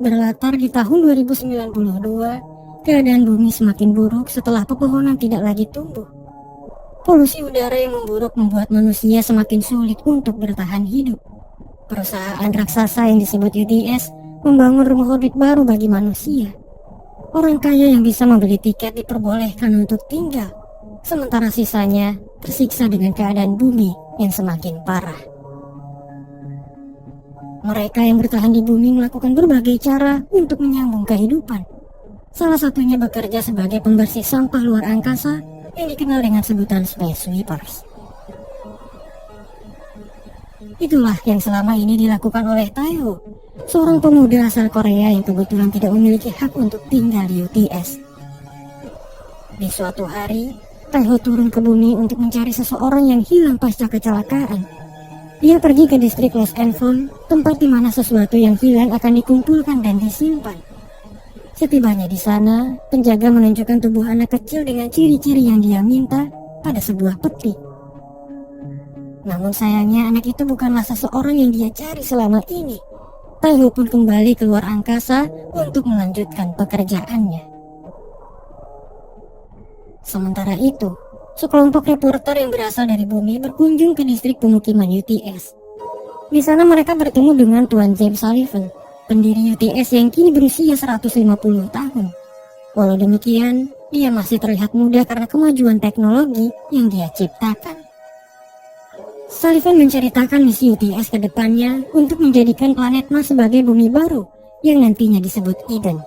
Berlatar di tahun 2092, keadaan bumi semakin buruk setelah pepohonan tidak lagi tumbuh. Polusi udara yang memburuk membuat manusia semakin sulit untuk bertahan hidup. Perusahaan raksasa yang disebut UTS membangun rumah orbit baru bagi manusia. Orang kaya yang bisa membeli tiket diperbolehkan untuk tinggal, sementara sisanya tersiksa dengan keadaan bumi yang semakin parah. Mereka yang bertahan di bumi melakukan berbagai cara untuk menyambung kehidupan. Salah satunya bekerja sebagai pembersih sampah luar angkasa yang dikenal dengan sebutan Space Sweepers. Itulah yang selama ini dilakukan oleh Taeho, seorang pemuda asal Korea yang kebetulan tidak memiliki hak untuk tinggal di UTS. Di suatu hari, Taeho turun ke bumi untuk mencari seseorang yang hilang pasca kecelakaan. Dia pergi ke distrik Los Angeles, tempat di mana sesuatu yang hilang akan dikumpulkan dan disimpan. Setibanya di sana, penjaga menunjukkan tubuh anak kecil dengan ciri-ciri yang dia minta pada sebuah peti. Namun sayangnya anak itu bukanlah seseorang yang dia cari selama ini. Taeho pun kembali keluar angkasa untuk melanjutkan pekerjaannya. Sementara itu, sekelompok reporter yang berasal dari bumi berkunjung ke distrik pemukiman UTS. Di sana mereka bertemu dengan Tuan James Sullivan, pendiri UTS yang kini berusia 150 tahun. Walau demikian, dia masih terlihat muda karena kemajuan teknologi yang dia ciptakan. Sullivan menceritakan misi UTS ke depannya untuk menjadikan planet Mars sebagai bumi baru yang nantinya disebut Eden.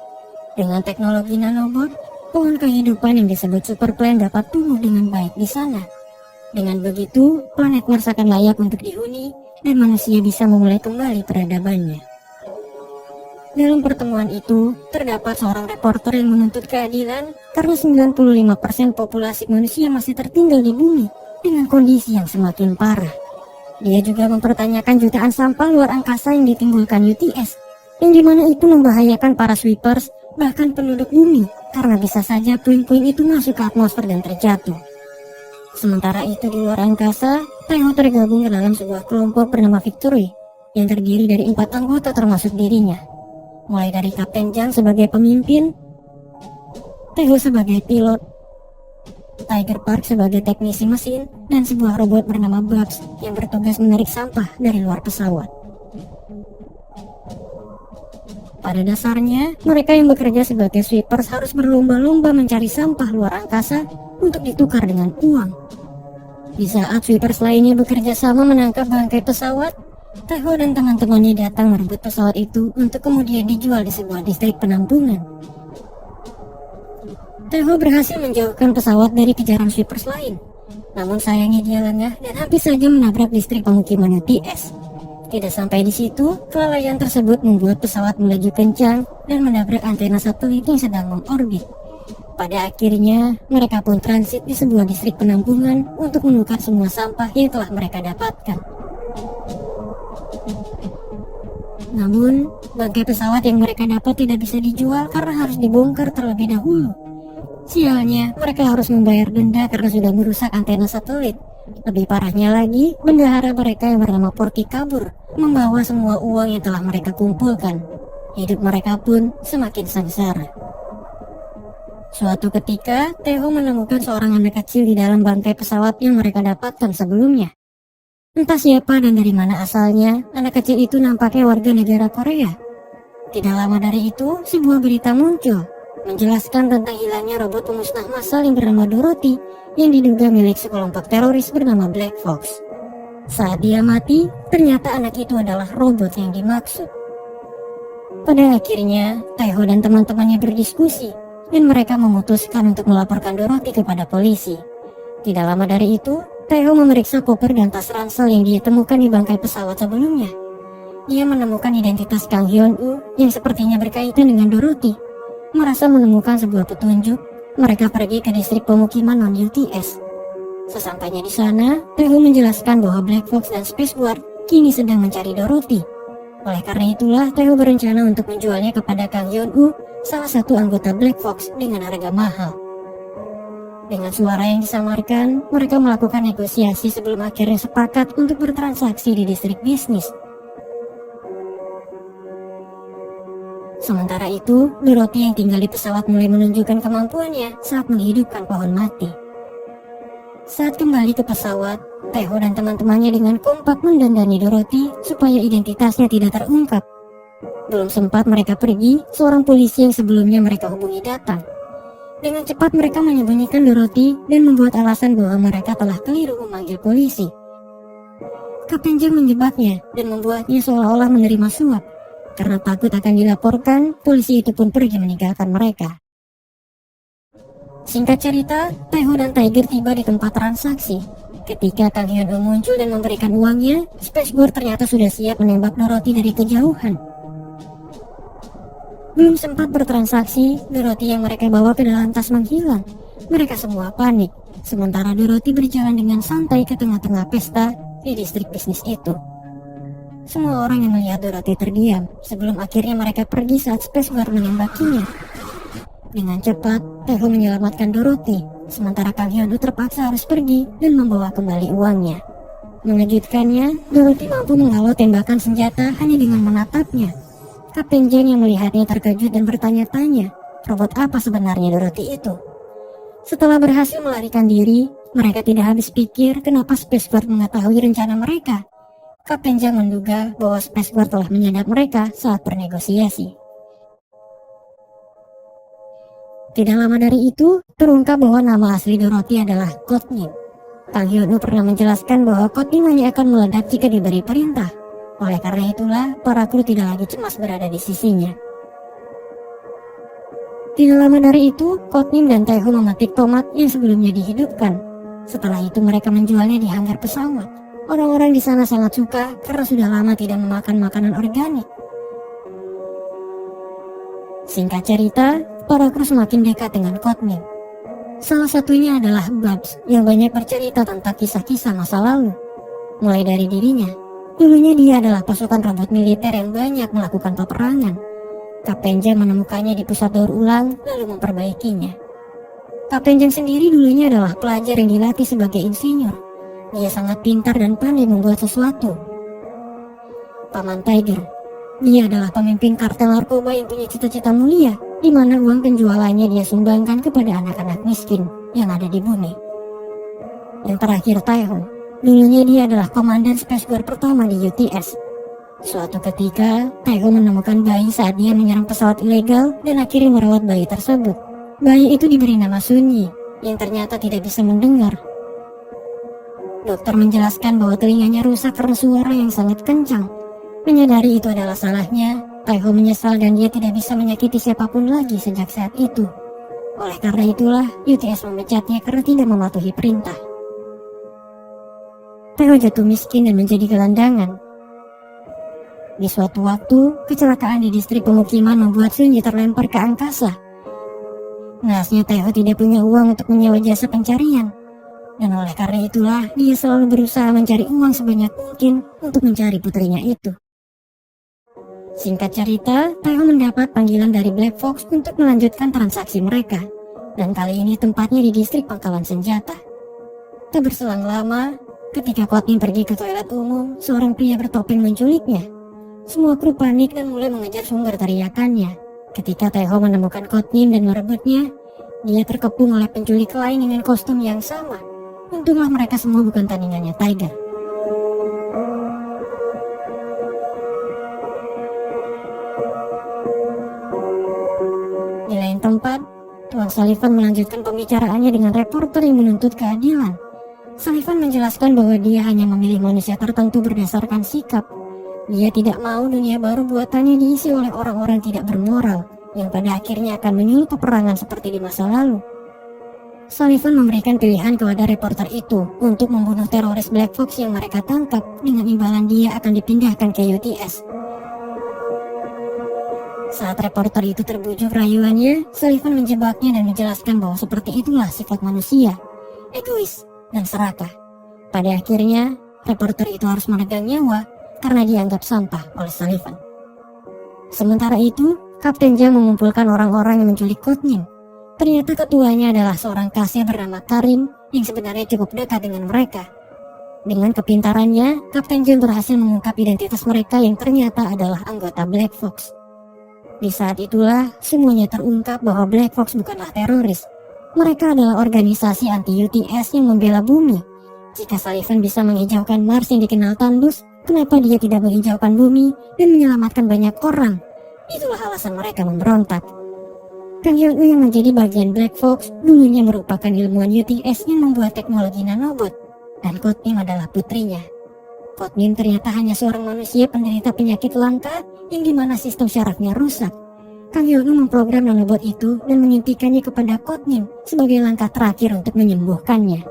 Dengan teknologi nanobot, pohon kehidupan yang disebut superplant dapat tumbuh dengan baik di sana. Dengan begitu, planet Mars akan layak untuk dihuni dan manusia bisa memulai kembali peradabannya. Dalam pertemuan itu, terdapat seorang reporter yang menuntut keadilan karena 95% populasi manusia masih tertinggal di bumi dengan kondisi yang semakin parah. Dia juga mempertanyakan jutaan sampah luar angkasa yang ditimbulkan UTS, yang dimana itu membahayakan para sweepers, bahkan penduduk bumi, karena bisa saja puing-puing itu masuk ke atmosfer dan terjatuh. Sementara itu di luar angkasa, Taeho tergabung ke dalam sebuah kelompok bernama Victory, yang terdiri dari 4 anggota termasuk dirinya. Mulai dari Kapten Jang sebagai pemimpin, Taeho sebagai pilot, Tiger Park sebagai teknisi mesin, dan sebuah robot bernama Babs yang bertugas menarik sampah dari luar pesawat. Pada dasarnya, mereka yang bekerja sebagai sweepers harus berlomba-lomba mencari sampah luar angkasa untuk ditukar dengan uang. Di saat sweepers lainnya bekerja sama menangkap bangkai pesawat, Taeho dan teman-temannya datang merebut pesawat itu untuk kemudian dijual di sebuah distrik penampungan. Taeho berhasil menjauhkan pesawat dari kejaran sweepers lain. Namun sayangnya dia lengah dan hampir saja menabrak distrik pemukiman UTS. Tidak sampai di situ, kelalaian tersebut membuat pesawat melaju kencang dan menabrak antena satelit yang sedang mengorbit. Pada akhirnya, mereka pun transit di sebuah distrik penampungan untuk menukar semua sampah yang telah mereka dapatkan. Namun, bangkai pesawat yang mereka dapat tidak bisa dijual karena harus dibongkar terlebih dahulu. Sialnya, mereka harus membayar denda karena sudah merusak antena satelit. Lebih parahnya lagi, bendahara mereka yang bernama Porky kabur, membawa semua uang yang telah mereka kumpulkan. Hidup mereka pun semakin sengsara. Suatu ketika, Taeho menemukan seorang anak kecil di dalam bangkai pesawat yang mereka dapatkan sebelumnya. Entah siapa dan dari mana asalnya, anak kecil itu nampaknya warga negara Korea. Tidak lama dari itu, sebuah berita muncul menjelaskan tentang hilangnya robot pemusnah massal yang bernama Dorothy yang diduga milik sekelompok teroris bernama Black Fox. Saat dia mati, ternyata anak itu adalah robot yang dimaksud. Pada akhirnya, Taeho dan teman-temannya berdiskusi dan mereka memutuskan untuk melaporkan Dorothy kepada polisi. Tidak lama dari itu, Taeho memeriksa koper dan tas ransel yang dia temukan di bangkai pesawat sebelumnya. Dia menemukan identitas Kang Hyun-woo yang sepertinya berkaitan dengan Dorothy. Merasa menemukan sebuah petunjuk, mereka pergi ke distrik pemukiman non-UTS. Sesampainya di sana, Taeho menjelaskan bahwa Black Fox dan Space Guard kini sedang mencari Dorothy. Oleh karena itulah, Taeho berencana untuk menjualnya kepada Kang Hyun-woo, salah satu anggota Black Fox, dengan harga mahal. Dengan suara yang disamarkan, mereka melakukan negosiasi sebelum akhirnya sepakat untuk bertransaksi di distrik bisnis. Sementara itu, Dorothy yang tinggal di pesawat mulai menunjukkan kemampuannya saat menghidupkan pohon mati. Saat kembali ke pesawat, Taeho dan teman-temannya dengan kompak mendandani Dorothy supaya identitasnya tidak terungkap. Belum sempat mereka pergi, seorang polisi yang sebelumnya mereka hubungi datang. Dengan cepat mereka menyembunyikan Dorothy dan membuat alasan bahwa mereka telah keliru memanggil polisi. Kapten Jang menjebaknya dan membuatnya seolah-olah menerima suap. Karena takut akan dilaporkan, polisi itu pun pergi meninggalkan mereka. Singkat cerita, Taeho dan Tiger tiba di tempat transaksi. Ketika Kang Hyun-woo muncul dan memberikan uangnya, Space Girl ternyata sudah siap menembak Dorothy dari kejauhan. Belum sempat bertransaksi, Dorothy yang mereka bawa ke dalam tas menghilang. Mereka semua panik, sementara Dorothy berjalan dengan santai ke tengah-tengah pesta di distrik bisnis itu. Semua orang yang melihat Dorothy terdiam, sebelum akhirnya mereka pergi saat Space Girl menembakinya. Dengan cepat, Taeho menyelamatkan Dorothy, sementara Kang Hyun-woo terpaksa harus pergi dan membawa kembali uangnya. Mengejutkannya, Dorothy mampu menghalau tembakan senjata hanya dengan menatapnya. Kapten Jang yang melihatnya terkejut dan bertanya-tanya, robot apa sebenarnya Dorothy itu? Setelah berhasil melarikan diri, mereka tidak habis pikir kenapa Space Guard mengetahui rencana mereka. Kapten Jang menduga bahwa Space Guard telah menyadap mereka saat bernegosiasi. Tidak lama dari itu, terungkap bahwa nama asli Dorothy adalah Codename. Kang Hyun-woo pernah menjelaskan bahwa Codename hanya akan meledak jika diberi perintah. Oleh karena itulah, para kru tidak lagi cemas berada di sisinya. Tidak lama dari itu, Codename dan Taeho memetik tomat yang sebelumnya dihidupkan. Setelah itu mereka menjualnya di hanggar pesawat. Orang-orang di sana sangat suka karena sudah lama tidak memakan makanan organik. Singkat cerita, para kru semakin dekat dengan Codename. Salah satunya adalah Babs yang banyak bercerita tentang kisah-kisah masa lalu. Mulai dari dirinya, dulunya dia adalah pasukan robot militer yang banyak melakukan peperangan. Kapten Jang menemukannya di pusat daur ulang lalu memperbaikinya. Kapten Jang sendiri dulunya adalah pelajar yang dilatih sebagai insinyur. Dia sangat pintar dan pandai membuat sesuatu. Paman Tiger, dia adalah pemimpin kartel narkoba yang punya cita-cita mulia, di mana uang penjualannya dia sumbangkan kepada anak-anak miskin yang ada di bumi. Yang terakhir Taeho, dulunya dia adalah komandan Space Guard pertama di UTS. Suatu ketika, Taeho menemukan bayi saat dia menyerang pesawat ilegal dan akhirnya merawat bayi tersebut. Bayi itu diberi nama Sunyi, yang ternyata tidak bisa mendengar. Dokter menjelaskan bahwa telinganya rusak karena suara yang sangat kencang. Menyadari itu adalah salahnya, Taeho menyesal dan dia tidak bisa menyakiti siapapun lagi sejak saat itu. Oleh karena itulah, UTS memecatnya karena tidak mematuhi perintah. Taeho jatuh miskin dan menjadi gelandangan. Di suatu waktu, kecelakaan di distrik pemukiman membuat Sunyi terlempar ke angkasa. Nahasnya Taeho tidak punya uang untuk menyewa jasa pencarian. Dan oleh karena itulah, dia selalu berusaha mencari uang sebanyak mungkin untuk mencari putrinya itu. Singkat cerita, Taeho mendapat panggilan dari Black Fox untuk melanjutkan transaksi mereka. Dan kali ini tempatnya di distrik pangkalan senjata. Tak berselang lama, ketika Codename pergi ke toilet umum, seorang pria bertopeng menculiknya. Semua kru panik dan mulai mengejar sumber teriakannya. Ketika Taeho menemukan Codename dan merebutnya, dia terkepung oleh penculik lain dengan kostum yang sama. Untunglah mereka semua bukan tandingannya Tiger. Di lain tempat, Tuan Sullivan melanjutkan pembicaraannya dengan reporter yang menuntut keadilan. Sullivan menjelaskan bahwa dia hanya memilih manusia tertentu berdasarkan sikap. Dia tidak mau dunia baru buatannya diisi oleh orang-orang tidak bermoral, yang pada akhirnya akan menyulut peperangan seperti di masa lalu. Sullivan memberikan pilihan kepada reporter itu untuk membunuh teroris Black Fox yang mereka tangkap, dengan imbalan dia akan dipindahkan ke UTS. Saat reporter itu terbujuk rayuannya, Sullivan menjebaknya dan menjelaskan bahwa seperti itulah sifat manusia, egois dan serakah. Pada akhirnya, reporter itu harus menegang nyawa karena dianggap sampah oleh Sullivan. Sementara itu, Kapten Jang mengumpulkan orang-orang yang menculik Codename. Ternyata ketuanya adalah seorang kasir bernama Karim yang sebenarnya cukup dekat dengan mereka. Dengan kepintarannya, Kapten Jang berhasil mengungkap identitas mereka yang ternyata adalah anggota Black Fox. Di saat itulah semuanya terungkap bahwa Black Fox bukanlah teroris. Mereka adalah organisasi anti-UTS yang membela bumi. Jika Sullivan bisa menghijaukan Mars yang dikenal tandus, kenapa dia tidak menghijaukan bumi dan menyelamatkan banyak orang? Itulah alasan mereka memberontak. Kang Hyun-woo yang menjadi bagian Black Fox dulunya merupakan ilmuwan UTS yang membuat teknologi nanobot, dan Kotnim adalah putrinya. Kotnim ternyata hanya seorang manusia penderita penyakit langka yang dimana sistem syarafnya rusak. Kang Hyun-woo memprogram nanobot itu dan menyuntikannya kepada Kotnim sebagai langkah terakhir untuk menyembuhkannya.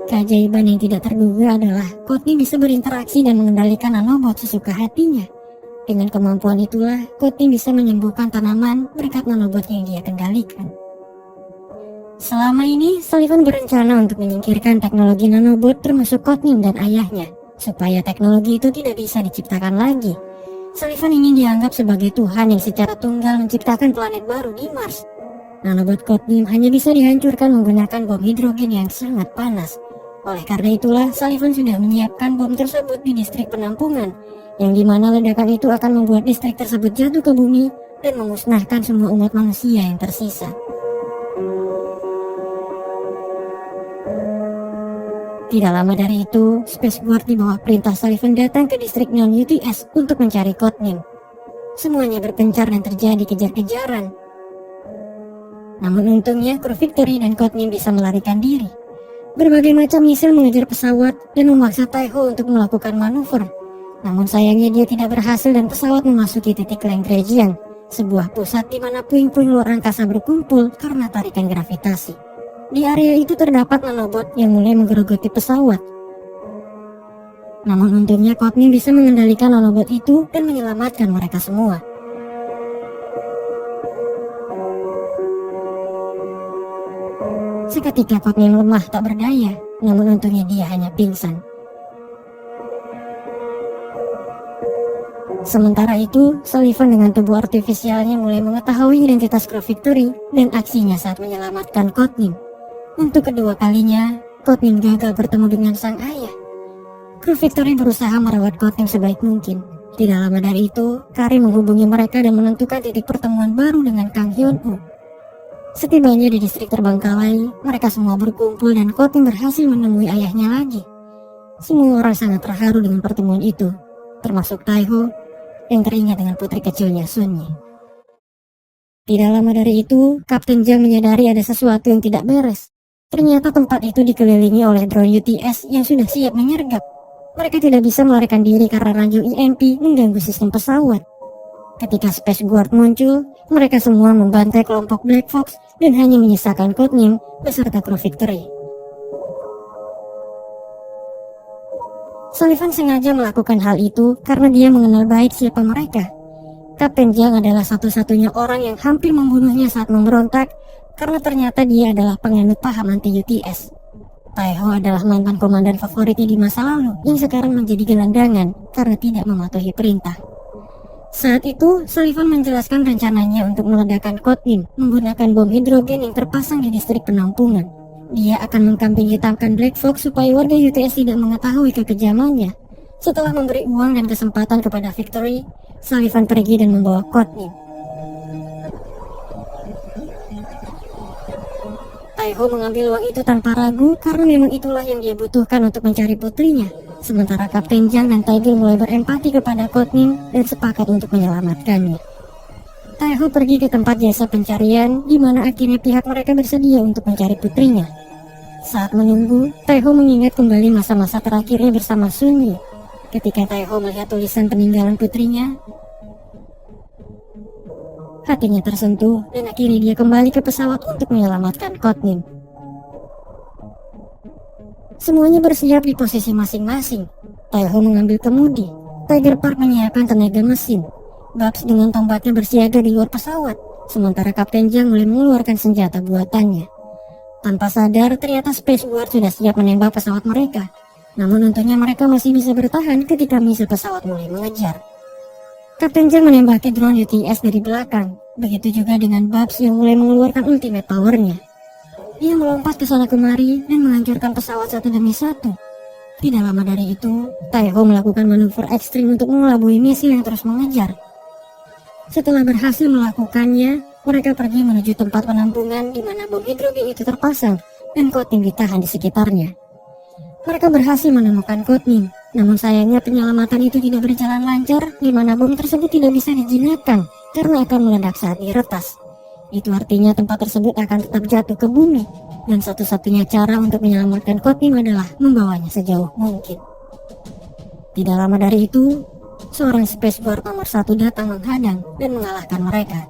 Keajaiban yang tidak terduga adalah Kotnim bisa berinteraksi dan mengendalikan nanobot sesuka hatinya. Dengan kemampuan itulah, Kotnim bisa menyembuhkan tanaman berkat nanobot yang dia kendalikan. Selama ini, Sullivan berencana untuk menyingkirkan teknologi nanobot termasuk Kotnim dan ayahnya, supaya teknologi itu tidak bisa diciptakan lagi. Sullivan ingin dianggap sebagai Tuhan yang secara tunggal menciptakan planet baru di Mars. Nanobot Kotnim hanya bisa dihancurkan menggunakan bom hidrogen yang sangat panas. Oleh karena itulah, Sullivan sudah menyiapkan bom tersebut di distrik penampungan, yang dimana ledakan itu akan membuat distrik tersebut jatuh ke bumi dan memusnahkan semua umat manusia yang tersisa. Tidak lama dari itu, Space Guard di bawah perintah Sullivan datang ke distrik non-UTS untuk mencari Kotnim. Semuanya berpencar dan terjadi kejar-kejaran. Namun untungnya, kru Victory dan Kotnim bisa melarikan diri. Berbagai macam misil mengejar pesawat dan memaksa Taiho untuk melakukan manuver. Namun sayangnya dia tidak berhasil dan pesawat memasuki titik Lagrangian, sebuah pusat di mana puing-puing luar angkasa berkumpul karena tarikan gravitasi. Di area itu terdapat nanobot yang mulai menggerogoti pesawat. Namun untungnya Kotnim bisa mengendalikan nanobot itu dan menyelamatkan mereka semua. Seketika Kotnim lemah tak berdaya, namun untungnya dia hanya pingsan. Sementara itu, Sullivan dengan tubuh artifisialnya mulai mengetahui identitas kru Victory dan aksinya saat menyelamatkan Kotnim. Untuk kedua kalinya, Kotnim gagal bertemu dengan sang ayah. Kru Victory berusaha merawat Kotnim sebaik mungkin. Tidak lama dari itu, Kari menghubungi mereka dan menentukan titik pertemuan baru dengan Kang Hyun-woo. Setibanya di distrik terbengkalai, mereka semua berkumpul dan Kotnim berhasil menemui ayahnya lagi. Semua orang sangat terharu dengan pertemuan itu, termasuk Taiho yang teringat dengan putri kecilnya Sunyi. Tidak lama dari itu, Kapten Jang menyadari ada sesuatu yang tidak beres. Ternyata tempat itu dikelilingi oleh drone UTS yang sudah siap menyergap. Mereka tidak bisa melarikan diri karena radio EMP mengganggu sistem pesawat. Ketika Space Guard muncul, mereka semua membantai kelompok Black Fox dan hanya menyisakan Kotnim beserta kru Victory. Sullivan sengaja melakukan hal itu karena dia mengenal baik siapa mereka. Kapten Jang adalah satu-satunya orang yang hampir membunuhnya saat memberontak karena ternyata dia adalah penganut paham anti-UTS. Taiho adalah mantan komandan favoritnya di masa lalu yang sekarang menjadi gelandangan karena tidak mematuhi perintah. Saat itu, Sullivan menjelaskan rencananya untuk meledakkan Kotnim menggunakan bom hidrogen yang terpasang di distrik penampungan. Dia akan mengkambing hitamkan Black Fox supaya warga UTS tidak mengetahui kekejamannya. Setelah memberi uang dan kesempatan kepada Victory, Sullivan pergi dan membawa Kotnim. Taiho mengambil uang itu tanpa ragu karena memang itulah yang dia butuhkan untuk mencari putrinya. Sementara Kapten Jang dan Tiger mulai berempati kepada Kotnim dan sepakat untuk menyelamatkannya. Taiho pergi ke tempat jasa pencarian, di mana akhirnya pihak mereka bersedia untuk mencari putrinya. Saat menunggu, Taiho mengingat kembali masa-masa terakhirnya bersama Sunyi. Ketika Taiho melihat tulisan peninggalan putrinya, hatinya tersentuh dan akhirnya dia kembali ke pesawat untuk menyelamatkan Kotnim. Semuanya bersiap di posisi masing-masing. Taiho mengambil kemudi. Tiger Park menyiapkan tenaga mesin. Babs dengan tombaknya bersiaga di luar pesawat. Sementara Kapten Jang mulai mengeluarkan senjata buatannya. Tanpa sadar, ternyata Space Guard sudah siap menembak pesawat mereka. Namun untungnya mereka masih bisa bertahan ketika misil pesawat mulai mengejar. Kapten Jang menembaki drone UTS dari belakang. Begitu juga dengan Babs yang mulai mengeluarkan ultimate powernya. Dia melompat ke sana kemari dan menghancurkan pesawat satu demi satu. Tidak lama dari itu, Taiho melakukan manuver ekstrim untuk mengelabui misi yang terus mengejar. Setelah berhasil melakukannya, mereka pergi menuju tempat penampungan di mana bom hidrogen itu terpasang dan Courtney ditahan di sekitarnya. Mereka berhasil menemukan Courtney, namun sayangnya penyelamatan itu tidak berjalan lancar di mana bom tersebut tidak bisa dijinakkan karena akan meledak saat diretas. Itu artinya tempat tersebut akan tetap jatuh ke bumi, dan satu-satunya cara untuk menyelamatkan Courtney adalah membawanya sejauh mungkin. Tidak lama dari itu, seorang Space Guard nomor 1 datang menghadang dan mengalahkan mereka.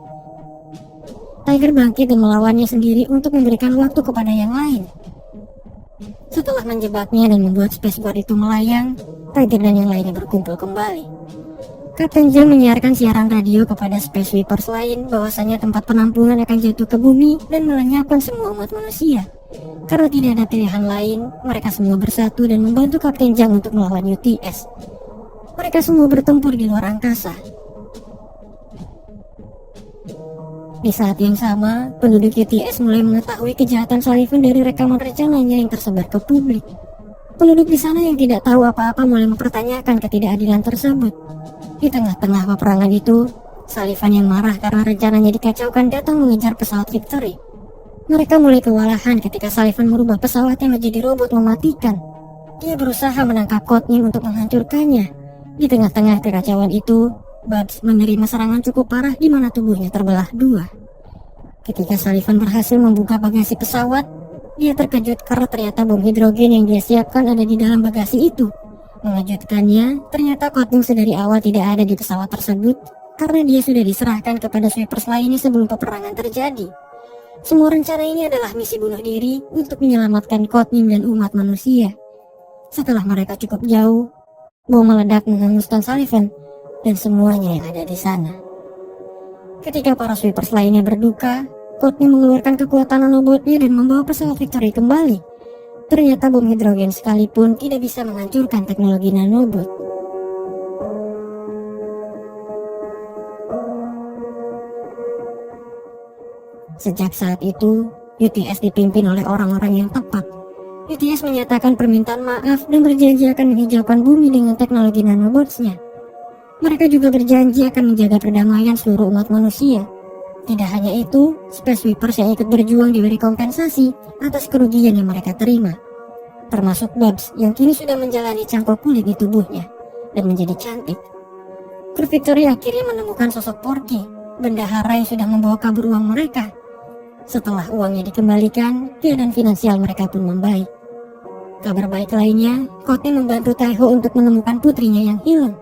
Tiger bangkit dan melawannya sendiri untuk memberikan waktu kepada yang lain. Setelah menjebaknya dan membuat Space Guard itu melayang, Tiger dan yang lainnya berkumpul kembali. Kapten Jam menyiarkan siaran radio kepada Space Sweepers lain bahwasanya tempat penampungan akan jatuh ke bumi dan melenyapkan semua umat manusia. Karena tidak ada pilihan lain, mereka semua bersatu dan membantu Kapten Jam untuk melawan UTS. Mereka semua bertempur di luar angkasa. Di saat yang sama, penduduk UTS mulai mengetahui kejahatan Sullivan dari rekaman rencananya yang tersebar ke publik. Penduduk di sana yang tidak tahu apa-apa mulai mempertanyakan ketidakadilan tersebut. Di tengah-tengah peperangan itu, Sullivan yang marah karena rencananya dikacaukan datang mengejar pesawat Victory. Mereka mulai kewalahan ketika Sullivan merubah pesawatnya menjadi robot mematikan. Dia berusaha menangkap Courtney untuk menghancurkannya. Di tengah-tengah kekacauan itu, Babs menerima serangan cukup parah di mana tubuhnya terbelah dua. Ketika Sullivan berhasil membuka bagasi pesawat, dia terkejut karena ternyata bom hidrogen yang dia siapkan ada di dalam bagasi itu. Mengejutkannya, ternyata Courtney sedari awal tidak ada di pesawat tersebut karena dia sudah diserahkan kepada sweepers lainnya sebelum peperangan terjadi. Semua rencana ini adalah misi bunuh diri untuk menyelamatkan Courtney dan umat manusia. Setelah mereka cukup jauh, bom meledak menghanguskan Sullivan dan semuanya yang ada di sana. Ketika para sweepers lainnya berduka, Courtney mengeluarkan kekuatan nanobotnya dan membawa pesawat Victory kembali. Ternyata bom hidrogen sekalipun tidak bisa menghancurkan teknologi nanobot. Sejak saat itu, UTS dipimpin oleh orang-orang yang tepat. UTS menyatakan permintaan maaf dan berjanji akan menghijaukan bumi dengan teknologi nanobotsnya. Mereka juga berjanji akan menjaga perdamaian seluruh umat manusia. Tidak hanya itu, Space Sweepers yang ikut berjuang diberi kompensasi atas kerugian yang mereka terima. Termasuk Babs yang kini sudah menjalani cangkok kulit di tubuhnya dan menjadi cantik. Kru Victory akhirnya menemukan sosok Porky, bendahara yang sudah membawa kabur uang mereka. Setelah uangnya dikembalikan, keadaan finansial mereka pun membaik. Kabar baik lainnya, Courtney membantu Taiho untuk menemukan putrinya yang hilang.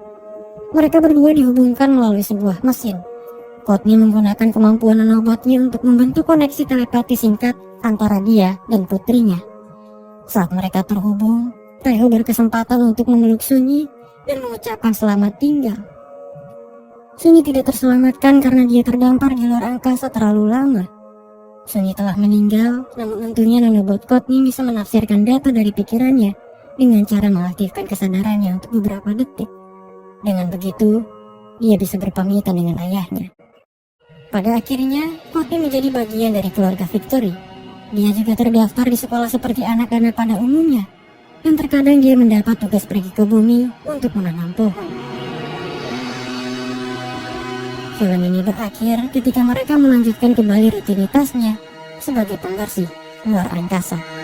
Mereka berdua dihubungkan melalui sebuah mesin. Courtney menggunakan kemampuan nanobotnya untuk membentuk koneksi telepati singkat antara dia dan putrinya. Saat mereka terhubung, Taiho berkesempatan untuk memeluk Sunyi dan mengucapkan selamat tinggal. Sunyi tidak terselamatkan karena dia terdampar di luar angkasa terlalu lama. Sunyi telah meninggal, namun tentunya nanobot Courtney bisa menafsirkan data dari pikirannya dengan cara mengaktifkan kesadarannya untuk beberapa detik. Dengan begitu, dia bisa berpamitan dengan ayahnya. Pada akhirnya, Courtney menjadi bagian dari keluarga Victory. Dia juga terdaftar di sekolah seperti anak-anak pada umumnya, dan terkadang dia mendapat tugas pergi ke bumi untuk menanam pohon. Film ini berakhir ketika mereka melanjutkan kembali rutinitasnya sebagai pembersih luar angkasa.